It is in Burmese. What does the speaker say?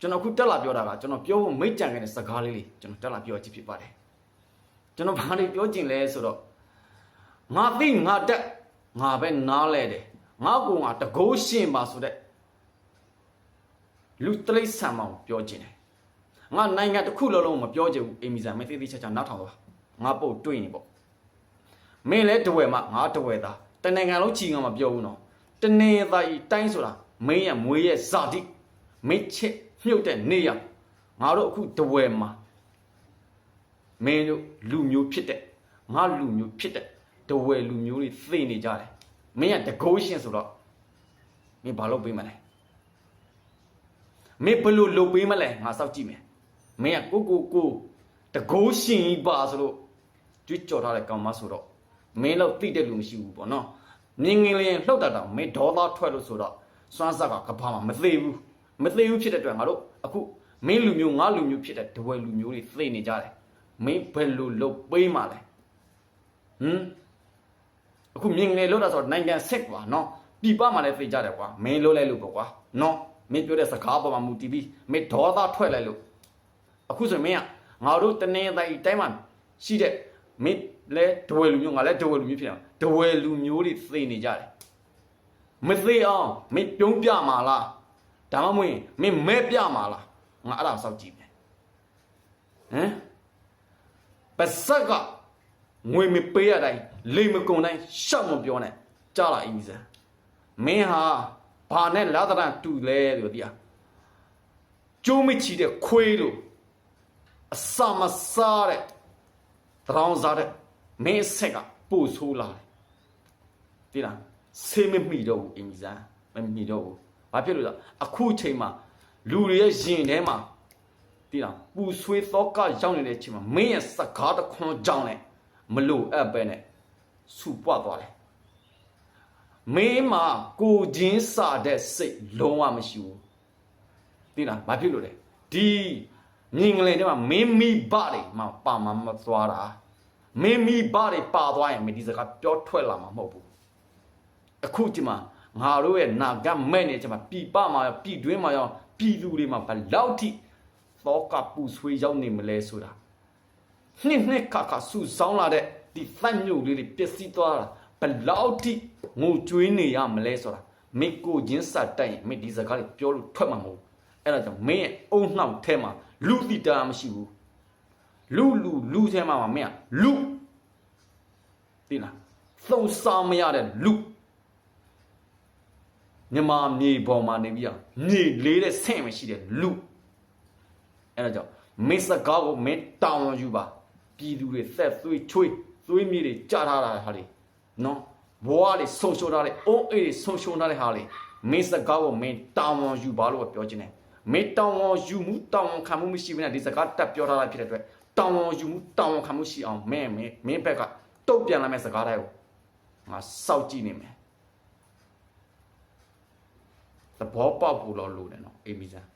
ကျွန်တော်ခုတက်လာပြောတာကကျွန်တော်ပြောဖို့မိတ်ကြံခဲ့တဲ့စကားလေးကျွန်တော်တက်လာပြောချင်ဖြစ်ပါတယ်ကျွန်တော်ဘာတွေပြောချင်လဲဆိုတော့ငါသိငါတက်ငါပဲနားလဲတယ်ငါကောင်ကတကိုးရှင်ပါဆိုတဲ့လူတလိษံမောင်ပြောချင်တယ်ငါနိုင်ငံတစ်ခုလုံးမပြောချင်ဘူးအိမ်မီဇန်မသိသိချာချာနားထောင်သွားငါပုတ်တွေ့နေပေါ့မင်းလဲတဝဲမှာငါတဝဲသားတနိုင်ငံလုံးချီငါမပြောဘူးနော်တနေသားဤတိုင်းဆိုတာမင်းရဲ့မွေးရဲ့ဇာတိမင်းချစ်မြုပ်တဲ့နေရငါတို့အခုတဝဲမှာမင်းတို့လူမျိုးဖြစ်တဲ့ငါလူမျိုးဖြစ်တဲ့တဝဲလူမျိုးတွေသိနေကြတယ်မင်းကတကိုးရှင်ဆိုတော့မင်းဘာလုပ်ပေးမလဲမင်းဘလို့လုပ်ပေးမလဲငါစောက်ကြည့်မယ်မင်းကကိုတကိုးရှင်ကြီးပါဆိုလို့ကြွကြော်ထားတဲ့ကောင်မဆိုတော့မင်းတော့သိတဲ့လူမရှိဘူးပေါ့နော်မြင်ငင်လျင်လှုပ်တာတော့မင်းဒေါသထွက်လို့ဆိုတော့စွမ်းဆက်ကကဘာမှမသေးဘူးဖြစ်တဲ့အတွက်ငါတို့အခုမင်းလူမျိုးငါလူမျိုးဖြစ်တဲ့ဒဝဲလူမျိုးတွေသိနေကြတယ်မင်းဘယ်လိုလုပ်ပေးမှလဲအခုမြင်ငယ်လို့တာဆိုတော့နိုင်ငံဆက်ကွာနော်ပြပမှလည်းသိကြတယ်ကွာမင်းလို့လဲလို့ပေါ့ကွာနော်မင်းပြောတဲ့စကားပေါ်မှာမူတည်ပြီးမင်းဒေါသထွက်လိုက်လို့အခုဆိုမင်းကငါတို့တနေတိုင်းမှာရှိတဲ့မင်းလဲဒဝဲလူမျိုးငါလဲဒဝဲလူမျိုးဖြစ်အောင်ဒဝဲလူမျိုးတွေသိနေကြတယ်မသိအောင်မင်းပြုံးပြမှာလားဒါမှမဟုတ်မင်းမဲပြမှာလားငါအဲ့ဒါစောက်ကြည့်မယ်ပါစကငွေမပေးရတိုင်းလိမ်မကုန်တိုင်းရှောက်မပြောနဲ့ကြားလာအင်းစံမင်းဟာဘာနဲ့လာတရတူလဲလို့တရားကျိုးမချီတဲ့ခွေးလို့အစမစားတဲ့တောင်းစားတဲ့မင်းဆက်ကပို့ဆိုးလာတယ်သိလားဆေးမမိတော့ဘူးအင်းစံမမိတော့ဘူးဘာဖြစ်လို့လဲအခုချိန်မှာလူတွေရဲ့ရင်ထဲမှာသိလားပူဆွေးသောကရောက်နေတဲ့အချိန်မှာမင်းရဲ့စကားတစ်ခွန်းကြောင်းနဲ့မလို့အပ်ပဲနဲ့စူပွားသွားတယ်မင်းမှာကိုချင်းစာတဲ့စိတ်လုံးဝမရှိဘူးသိလားဘာဖြစ်လို့လဲဒီမြင်ကလေးတွေမှာမင်းမိဘတွေမှာပါမမသွားတာမင်းမိဘတွေပါသွားရင်မင်းဒီစကားပြောထွက်လာမှာမဟုတ်ဘူးအခုဒီမှာငါတို့ရဲ့နာဂတ်မဲ့နေချင်မှာပြည်ပမှာပြည်တွင်းမှာရောပြည်သူတွေမှာဘလောက်ထိသောကပူဆွေးရောက်နေမလဲဆိုတာနှစ်ခါဆူဆောင်းလာတဲ့ဒီဖတ်မျိုးလေးတွေပျက်စီးသွားတာဘလောက်ထိငိုကြွေးနေရမလဲဆိုတာမင်းကိုချင်းစတိုက်ရင်မင်းဒီစကားတွေပြောလို့ထွက်မှာမဟုတ်အဲ့ဒါကြောင့်မင်းရဲ့အုံနှောက်ထဲမှာလူတိတာမရှိဘူးလူထဲမှာမင်းကလူသိလားသုံးစားမရတဲ့လူမြမမြေပေါ်မှာနေပြီးမြေလေးတဲ့ဆင့်မရှိတဲ့လူအဲ့ဒါကြောင့်မင်းစကားကိုမင်းတောင်းယူပါပြည်သူတွေသက်သွေးချွေးသွေးမြေတွေကြားထားတာဟာလေနော်ဘဝတွေဆုံးရှုံးထားတဲ့အိုးအေးတွေဆုံးရှုံးထားတဲ့ဟာလေမင်းစကားကိုမင်းတောင်းယူပါလို့ပြောချင်တယ်မင်းတောင်းယူမှုတောင်းခံမှုမရှိဘဲနဲ့ဒီစကားတက်ပြောထားတာဖြစ်တဲ့အတွက်တောင်းယူမှုတောင်းခံမှုရှိအောင်မင်းဘက်ကတုတ်ပြန်လာမဲ့စကားတွေကိုငါစောက်ကြည့်နေမယ်သဘောပေါက်ဖို့လို့လိုတယ်နော်အေးမီဇန်